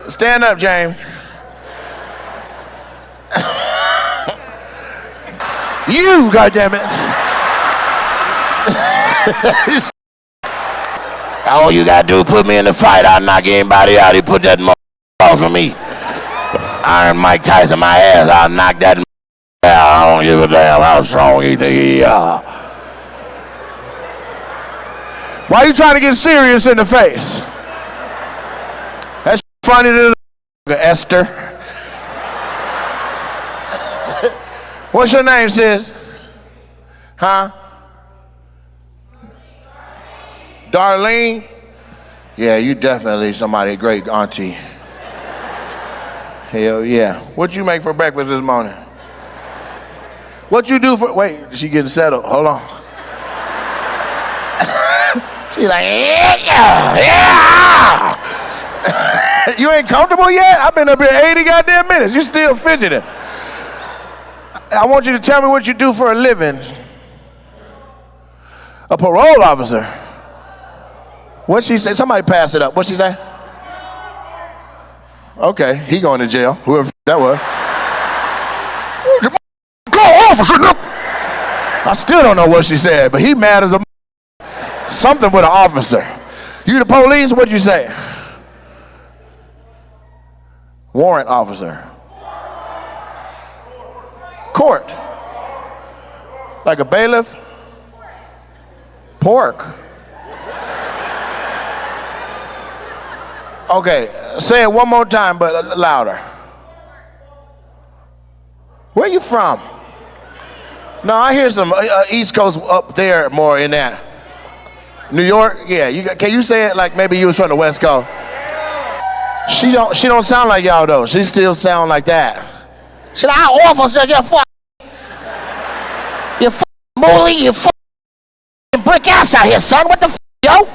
Stand up, James. You, goddammit. All you gotta do is put me in the fight. I'll knock anybody out. He put that off of me. Iron Mike Tyson my ass. I'll knock that out. I don't give a damn how strong you think he are. Why are you trying to get serious in the face? That's funny to Esther. What's your name, sis? Huh? Darlene? Yeah, you definitely somebody great auntie. Hell yeah. What'd you make for breakfast this morning? What you do for, wait, she getting settled, hold on. She's like, yeah. You ain't comfortable yet? I've been up here 80 goddamn minutes, you still fidgeting. I want you to tell me what you do for a living. A parole officer. What'd she say? Somebody pass it up. What'd she say? Okay, he going to jail, whoever that was. I still don't know what she said, but he mad as a something with an officer. You the police? What'd you say? Warrant officer. Court. Like a bailiff? Pork. Okay, say it one more time, but louder. Where you from? No, I hear some East Coast up there more in that. New York? Yeah, can you say it like maybe you was from the West Coast? She don't sound like y'all though. She still sound like that. Should I officer you bully, you brick ass out here, son? What the yo?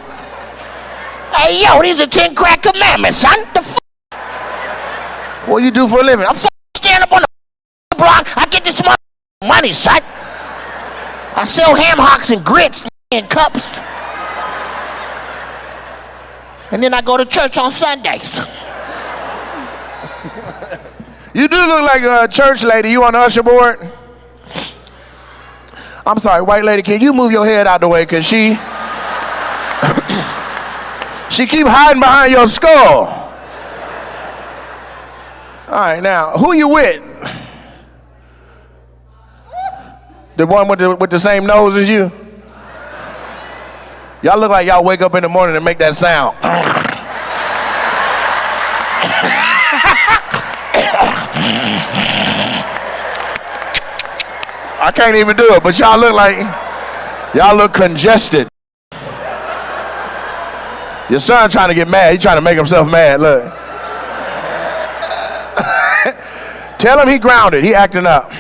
Hey, yo, these are 10 crack commandments, son. The what you do for a living? I'm stand up on the block. I get this money, son. I sell ham hocks and grits and cups. And then I go to church on Sundays. You do look like a church lady. You on the usher board? I'm sorry, white lady, can you move your head out the way? Because she keep hiding behind your skull. All right, now, who you with? The one with the same nose as you? Y'all look like y'all wake up in the morning and make that sound. I can't even do it, but y'all look congested. Your son trying to get mad. He trying to make himself mad, look. Tell him he grounded. He acting up.